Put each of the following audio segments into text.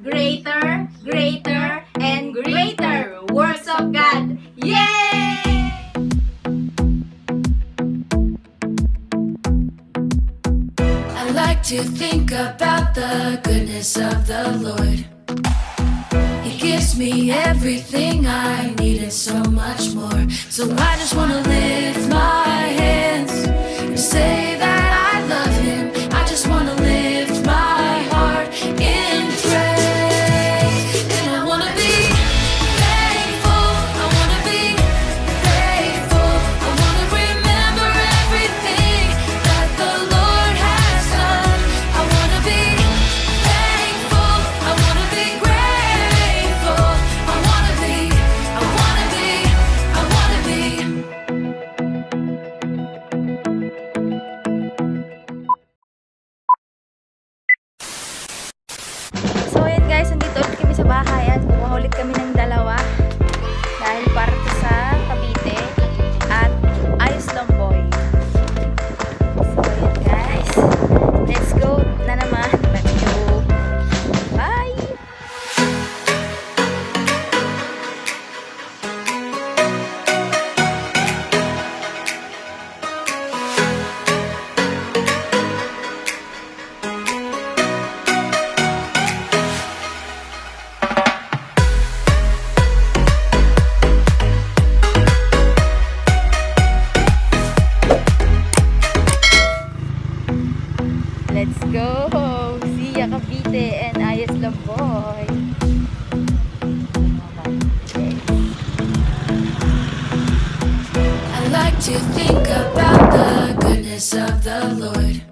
greater, greater, and greater works of God. Yay! I like to think about the goodness of the Lord. He gives me everything I need and so much more. So I just wanna lift my hands and say that I love Him. I just wanna lift my heart in praise. And I wanna be thankful. I wanna be grateful. I wanna remember everything that the Lord has done. I wanna be thankful. I wanna be grateful. I wanna be, I wanna be, I wanna be. So ayan guys, nandito ulit kami sa bahay at kumuha ulit kami ng dalawa dahil para to sa Cavite at Ayos Lamboy. So ayan guys, let's go na naman. Let's go. Bye! Let's go! See ya Cavite and Ayos Lamboy. I like to think about the goodness of the Lord.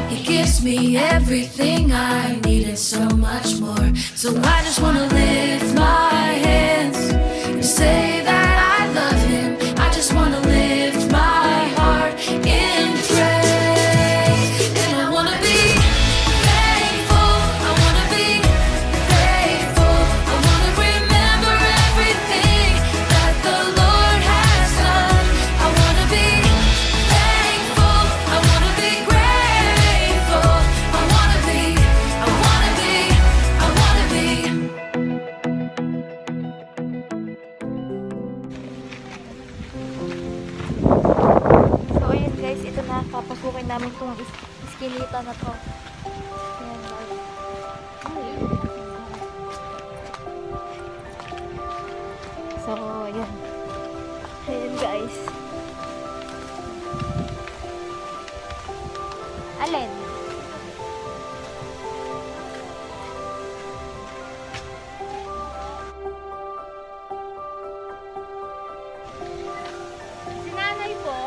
He gives me everything I need and so much more. So I just wanna lift my hands and say that I love Him. I just wanna lift my heart in praise. And I wanna be thankful. I wanna be grateful. I wanna remember everything that the Lord has done. I wanna be thankful. I wanna be grateful. I wanna be, I wanna be, I wanna be. So ayun guys, ito na, papasukin namin itong iskinita na to. Ayan guys. So ayun. Ayun guys. Alin? Si nanay po.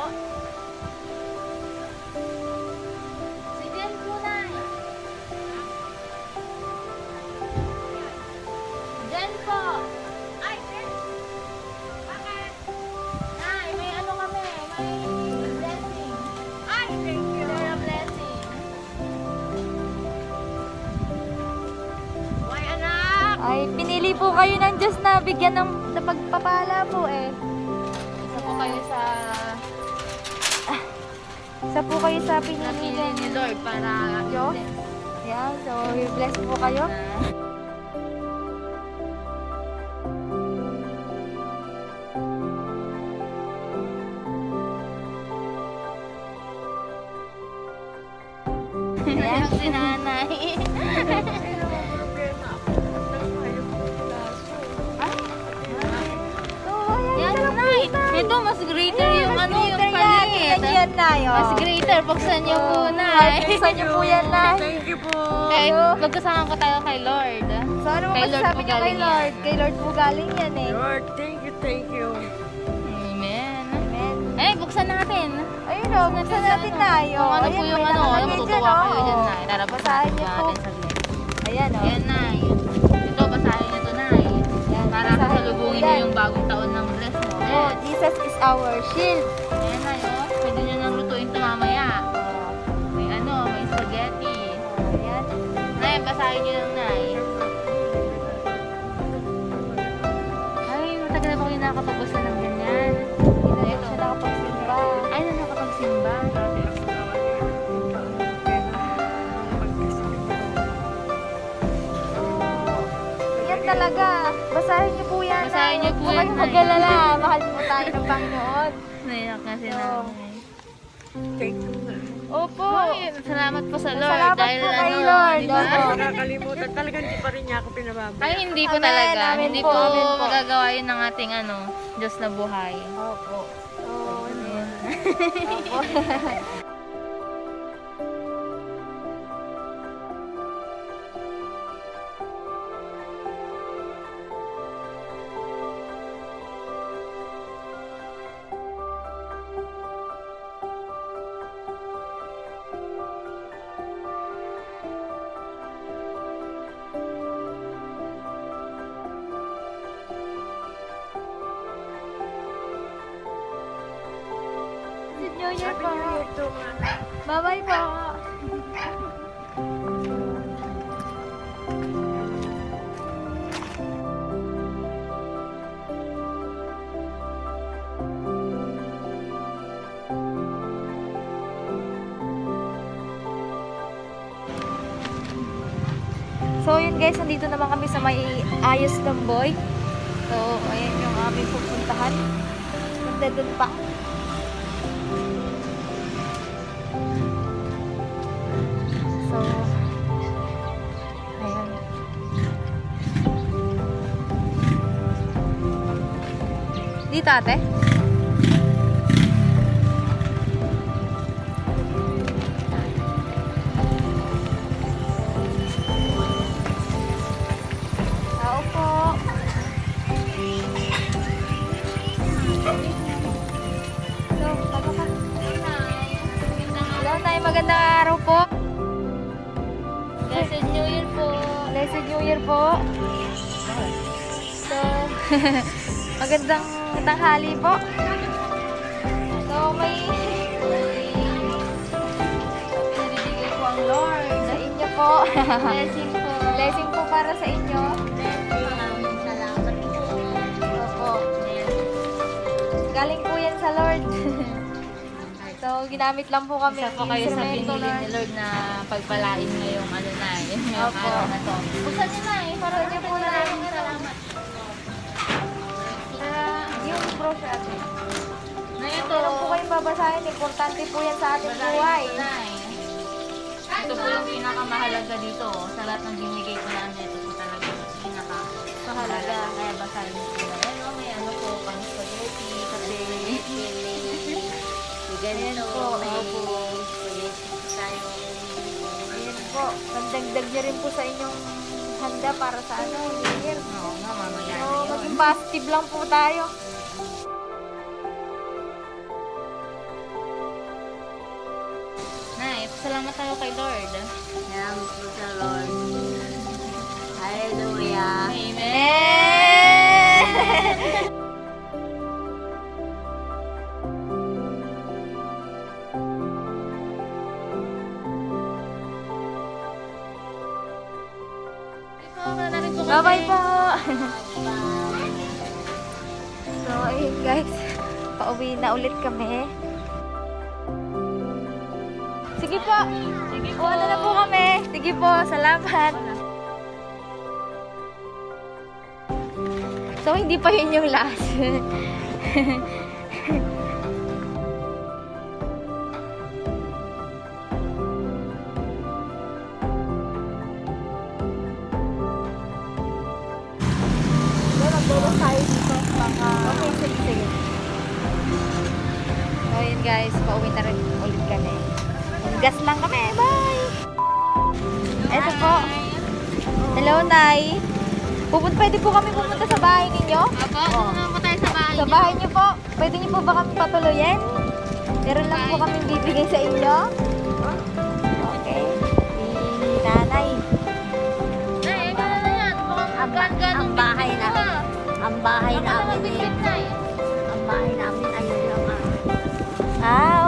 Si Jen po, nay. Jen po. Ay, Jen. Bakit? Nay, may ano kami. May blessing. Ay, thank you. Share a blessing. Why, anak? Ay, pinili po kayo ng Diyos na bigyan ng pagpapala po eh. Isa po kayo sa Isa po kayo sa pinili napili ni Lord para Diyos. Yan, so bless po kayo. Ayan, si nanay. Yan, Nay. Ito, mas greater yung ano, yung palit. Yan na yun. Mas greater. Buksan niyo po, Nay. Buksan niyo po yan, Nay. Thank you po. Magkasama ko tayo kay Lord. So ano mo Kay Lord masasabi po niyo kay galing Lord? yan. Kay Lord po galing yan eh. Lord, thank you. Amen. Amen. Eh, buksan natin. Ayun o, buksan natin na yun. Kung ano po yung ano, alam mo, tutuwa kayo dyan, Nay. Lalabas Basahin natin niyo po. natin saglit. Ayan o. Ayan, Nay. Ito, basahin niyo to, Nay. Yan, Para basahin kasalubungin niyo niyo yan. yung bagong taon ng bless mo. Oh, Jesus is our shield. Ayan, Nay, oh. Pwede niyo nang lutuin ito mamaya. May ano, may spaghetti. Ayan. Nay, basahin niyo lang, Nay. Ay, matagal na po kayo nakakapagbasa ng ganyan. Hindi na siya nakapagsimba. Ay, na nakapagsimba. talaga. Basahin niyo po yan. Basahin niyo po Huwag yan, kayong Nay. mag-alala. Mahal po tayo ng Panginoon. Naiyak kasi So, na. Opo. Ay, salamat po sa Lord. Salamat dahil po kay ano, Lord. di ba? Opo. Nakakalimutan. Talagang di pa rin niya ako pinababay. Ay, hindi po Amen, talaga. amen Hindi po, po, amen po. magagawa yun ng ating Diyos na buhay. Opo. Oo, Ayan. Opo. New Year po. Bye-bye po. So yun guys, nandito naman kami sa may Ayos Lamboy. So ayan yung aming pupuntahan. Ganda dun pa. So, ayan. Dito ate? Tao po. So, bago ka. Hello, Nay. Magandang araw po. Blessed New Year po. Blessed New Year po. So, magandang tanghali po. So, may Pinabibigay po ang Lord. sa inyo po. Blessing po. Blessing po para sa inyo. Maraming salamat po. Opo. Ayan. Galing po yan sa Lord. So, ginamit lang po kami. Isa po kayo sa instrumento, pinili ni Lord na pagpalain ngayong ngayong Opo. araw na to. Buksan niyo na eh. Para Buksan niyo po na rin. salamat. Yung brochure ate. Na ito. Meron po kayong babasahin. Importante po yan sa ating buhay. Ito po yung pinakamahalaga dito. Sa lahat ng binigay ko na ito po talaga yung pinakamahalaga. Kaya basahin niyo po na. Ano, may po, pang spaghetti, kasi Ayan po. Opo. tayo. Ayan po. Nagdagdag niyo rin po sa inyong handa para sa New Year. Oo nga, mamaya So, na yun. maging positive lang po tayo. Nay, salamat tayo kay Lord. Salamat po sa Lord. Hallelujah. Amen! Bye-bye po! So, ayun guys. Pauwi na ulit kami. Sige po. Sige po. Uwan na po kami. Sige po. Salamat. So, hindi pa yun yung last. Magdodong tayo dito. Okay, sige. So, yun guys. Pauwi na rin ulit kami. Gas lang kami. Bye! Eto po. Hello, Nay. Pwede po kami pumunta sa bahay ninyo? Apo, pumunta po tayo sa bahay. Sa bahay niyo po? Pwede niyo po ba kami patuloyin? Meron lang po kami bibigay sa inyo. Okay. Si Nanay. Nay, ikaw na yan. Ang bahay na. Ang bahay namin eh. Nay. Ang bahay namin ay yung Ah,